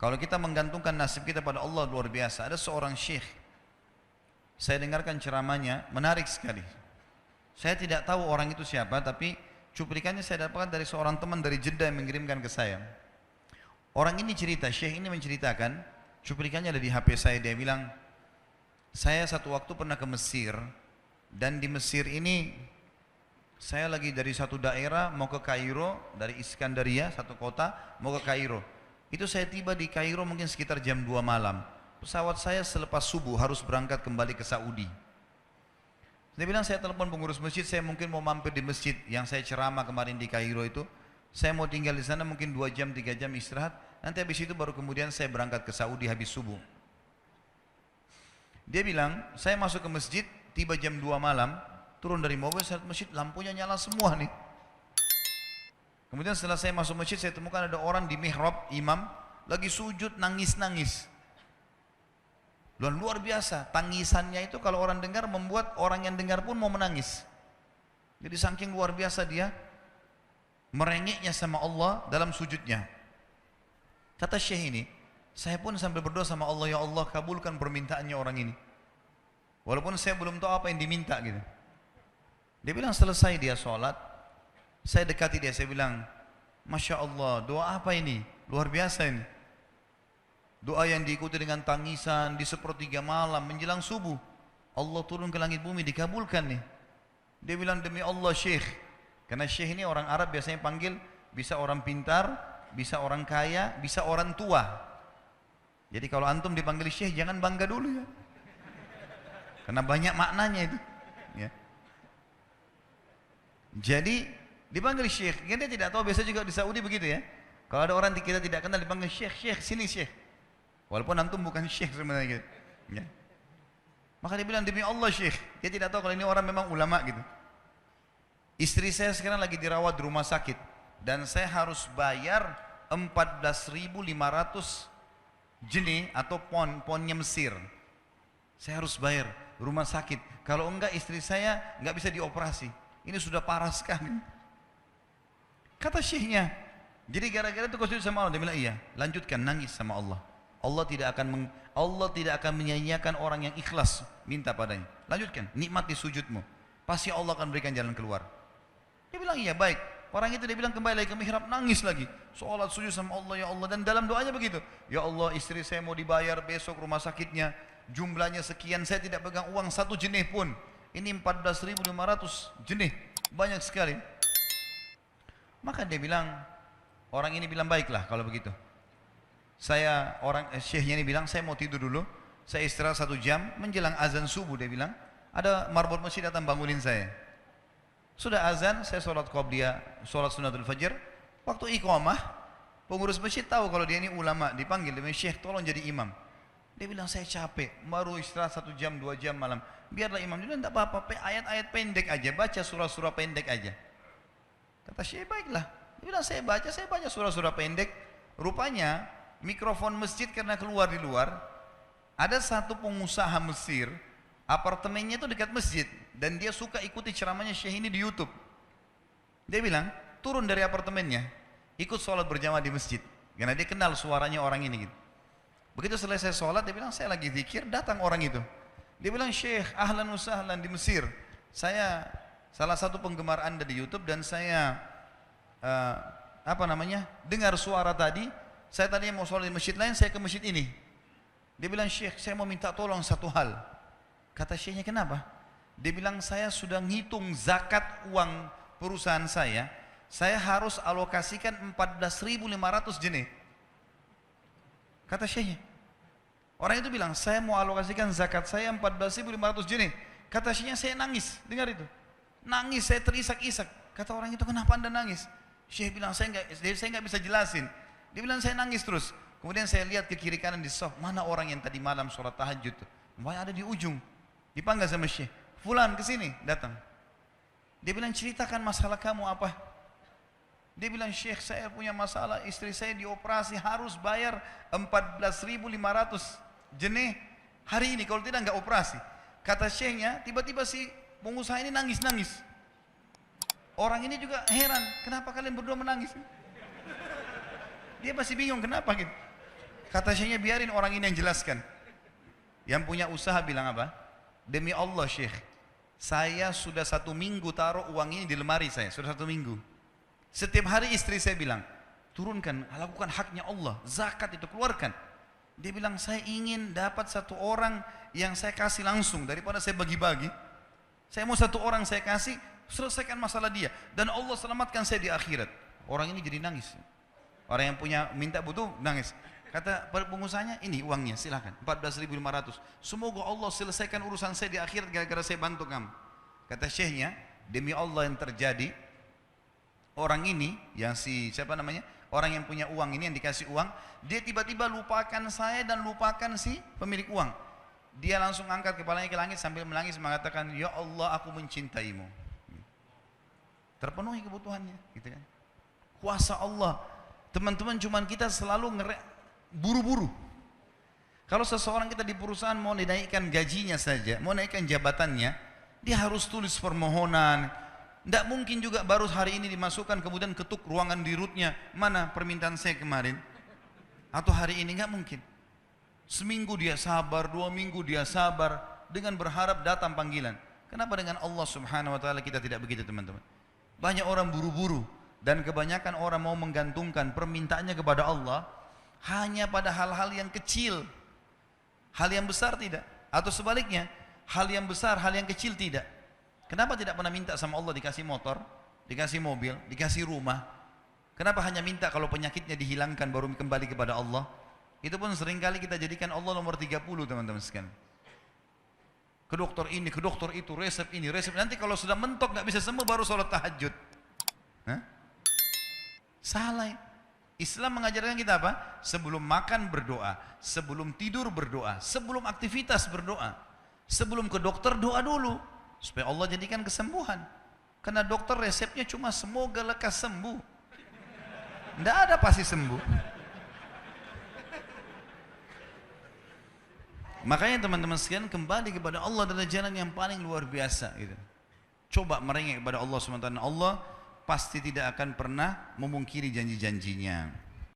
Kalau kita menggantungkan nasib kita pada Allah luar biasa. Ada seorang syekh, saya dengarkan ceramahnya, menarik sekali. Saya tidak tahu orang itu siapa, tapi cuplikannya saya dapatkan dari seorang teman dari Jeddah yang mengirimkan ke saya. Orang ini cerita, syekh ini menceritakan, cuplikannya ada di HP saya, dia bilang, saya satu waktu pernah ke Mesir, dan di Mesir ini, saya lagi dari satu daerah mau ke Kairo, dari Iskandaria, satu kota, mau ke Kairo. Itu saya tiba di Kairo mungkin sekitar jam 2 malam. Pesawat saya selepas subuh harus berangkat kembali ke Saudi. Dia bilang saya telepon pengurus masjid, saya mungkin mau mampir di masjid yang saya ceramah kemarin di Kairo itu. Saya mau tinggal di sana mungkin 2 jam, 3 jam istirahat. Nanti habis itu baru kemudian saya berangkat ke Saudi habis subuh. Dia bilang, saya masuk ke masjid, tiba jam 2 malam, turun dari mobil, saya lihat masjid, lampunya nyala semua nih. Kemudian setelah saya masuk masjid, saya temukan ada orang di mihrab, imam, lagi sujud, nangis-nangis. Dan luar biasa, tangisannya itu kalau orang dengar, membuat orang yang dengar pun mau menangis. Jadi saking luar biasa dia, merengeknya sama Allah dalam sujudnya. Kata syekh ini, saya pun sambil berdoa sama Allah, ya Allah kabulkan permintaannya orang ini. Walaupun saya belum tahu apa yang diminta gitu. Dia bilang selesai dia sholat, saya dekati dia, saya bilang, Masya Allah, doa apa ini? Luar biasa ini. Doa yang diikuti dengan tangisan di sepertiga malam menjelang subuh. Allah turun ke langit bumi, dikabulkan nih. Dia bilang, demi Allah syekh. Karena syekh ini orang Arab biasanya panggil, bisa orang pintar, bisa orang kaya, bisa orang tua. Jadi kalau antum dipanggil syekh, jangan bangga dulu ya. Karena banyak maknanya itu. Ya. Jadi dipanggil syekh, dia tidak tahu, biasa juga di Saudi begitu ya. Kalau ada orang kita tidak kenal dipanggil syekh, syekh, sini syekh. Walaupun antum bukan syekh sebenarnya gitu. Ya. Maka dia bilang, demi Allah syekh. Dia tidak tahu kalau ini orang memang ulama gitu. Istri saya sekarang lagi dirawat di rumah sakit. Dan saya harus bayar 14.500 jenih atau ponnya Mesir. Saya harus bayar rumah sakit. Kalau enggak istri saya enggak bisa dioperasi. Ini sudah parah sekali. Kata syekhnya, jadi gara-gara itu kau sujud sama Allah. Dia bilang iya, lanjutkan nangis sama Allah. Allah tidak akan menyia-nyiakan orang yang ikhlas minta padanya. Lanjutkan, nikmati sujudmu. Pasti Allah akan berikan jalan keluar. Dia bilang iya baik. Orang itu dia bilang kembali lagi ke mihrab, nangis lagi. Sholat sujud sama Allah, ya Allah. Dan dalam doanya begitu. Ya Allah, istri saya mau dibayar besok rumah sakitnya. Jumlahnya sekian, saya tidak pegang uang 1 jenih pun. Ini 14.500 jenih. Banyak sekali. Maka dia bilang, orang ini bilang baiklah kalau begitu. Syekhnya ini bilang, saya mau tidur dulu. Saya istirahat 1 jam, menjelang azan subuh dia bilang. Ada marbot masjid datang bangunin saya. Sudah azan, saya sholat qobliyah, sholat sunnatul fajr. Waktu iqamah, pengurus masjid tahu kalau dia ini ulama, dipanggil, dia bilang, syekh tolong jadi imam. Dia bilang saya capek, baru istirahat 1 jam, 2 jam malam. Biarlah imam. Dia bilang tidak apa-apa, ayat-ayat pendek aja, baca surah-surah pendek aja. Kata syekh baiklah. Dia bilang saya baca surah-surah pendek. Rupanya mikrofon masjid karena keluar di luar. Ada satu pengusaha Mesir, apartemennya itu dekat masjid. Dan dia suka ikuti ceramahnya syekh ini di YouTube. Dia bilang turun dari apartemennya, ikut sholat berjamaah di masjid. Karena dia kenal suaranya orang ini gitu. Begitu selesai sholat, dia bilang, saya lagi zikir, datang orang itu. Dia bilang, syekh, ahlan wa sahlan di Mesir. Saya salah satu penggemar anda di YouTube dan saya, dengar suara tadi. Saya tadinya mau sholat di masjid lain, saya ke masjid ini. Dia bilang, syekh, saya mau minta tolong satu hal. Kata syekhnya, kenapa? Dia bilang, saya sudah ngitung zakat uang perusahaan saya harus alokasikan 14.500 jenih. Kata syekhnya. Orang itu bilang, saya mau alokasikan zakat saya 14.500 jenih. Kata syekhnya, saya nangis. Dengar itu. Nangis, saya terisak-isak. Kata orang itu, kenapa anda nangis? Syekh bilang, saya nggak bisa jelasin. Dia bilang, saya nangis terus. Kemudian saya lihat ke kiri kanan di saf, mana orang yang tadi malam sholat tahajud. Ada di ujung. Dipanggil sama syekh. Fulan kesini, datang. Dia bilang, ceritakan masalah kamu apa? Dia bilang, syekh saya punya masalah, istri saya dioperasi harus bayar 14.500 jenih hari ini, kalau tidak nggak operasi. Kata syekhnya, tiba-tiba si pengusaha ini nangis-nangis. Orang ini juga heran, kenapa kalian berdua menangis? Dia masih bingung kenapa gitu. Kata syekhnya, biarin orang ini yang jelaskan. Yang punya usaha bilang apa? Demi Allah Syekh, saya sudah 1 minggu taruh uang ini di lemari saya, sudah 1 minggu. Setiap hari istri saya bilang, turunkan, lakukan haknya Allah, zakat itu keluarkan. Dia bilang, saya ingin dapat 1 orang yang saya kasih langsung daripada saya bagi-bagi. Saya mau 1 orang saya kasih, selesaikan masalah dia, dan Allah selamatkan saya di akhirat. Orang ini jadi nangis. Orang yang punya minta butuh nangis. Kata pengusahanya, ini uangnya silakan, 14.500. Semoga Allah selesaikan urusan saya di akhirat gara-gara saya bantu kamu. Kata syekhnya, demi Allah yang terjadi, orang ini yang siapa namanya? Orang yang punya uang ini, yang dikasih uang, dia tiba-tiba lupakan saya dan lupakan si pemilik uang. Dia langsung angkat kepalanya ke langit sambil menangis mengatakan, ya Allah, aku mencintaimu. Terpenuhi kebutuhannya, gitu kan? Kuasa Allah. Teman-teman, cuman kita selalu buru-buru. Kalau seseorang kita di perusahaan mau dinaikkan gajinya saja, mau naikkan jabatannya, dia harus tulis permohonan. Tidak mungkin juga baru hari ini dimasukkan kemudian ketuk ruangan di rootnya, mana permintaan saya kemarin, atau hari ini, nggak mungkin. Seminggu dia sabar, 2 minggu dia sabar, dengan berharap datang panggilan. Kenapa dengan Allah Subhanahu Wa Taala kita tidak begitu, teman-teman? Banyak orang buru-buru, dan kebanyakan orang mau menggantungkan permintaannya kepada Allah hanya pada hal-hal yang kecil, hal yang besar tidak, atau sebaliknya, hal yang besar, hal yang kecil tidak. Kenapa tidak pernah minta sama Allah dikasih motor, dikasih mobil, dikasih rumah? Kenapa hanya minta kalau penyakitnya dihilangkan baru kembali kepada Allah? Itu pun seringkali kita jadikan Allah nomor 30, teman-teman sekalian. Ke dokter ini, ke dokter itu, resep ini, resep. Nanti kalau sudah mentok nggak bisa sembuh baru sholat tahajud. Hah? Salah. Islam mengajarkan kita apa? Sebelum makan berdoa, sebelum tidur berdoa, sebelum aktivitas berdoa, sebelum ke dokter doa dulu supaya Allah jadikan kesembuhan. Karena dokter resepnya cuma semoga lekas sembuh. Tidak ada pasti sembuh. Makanya teman-teman sekalian, kembali kepada Allah adalah jalan yang paling luar biasa gitu. Coba merengek kepada Allah SWT. Allah pasti tidak akan pernah memungkiri janji-janjinya.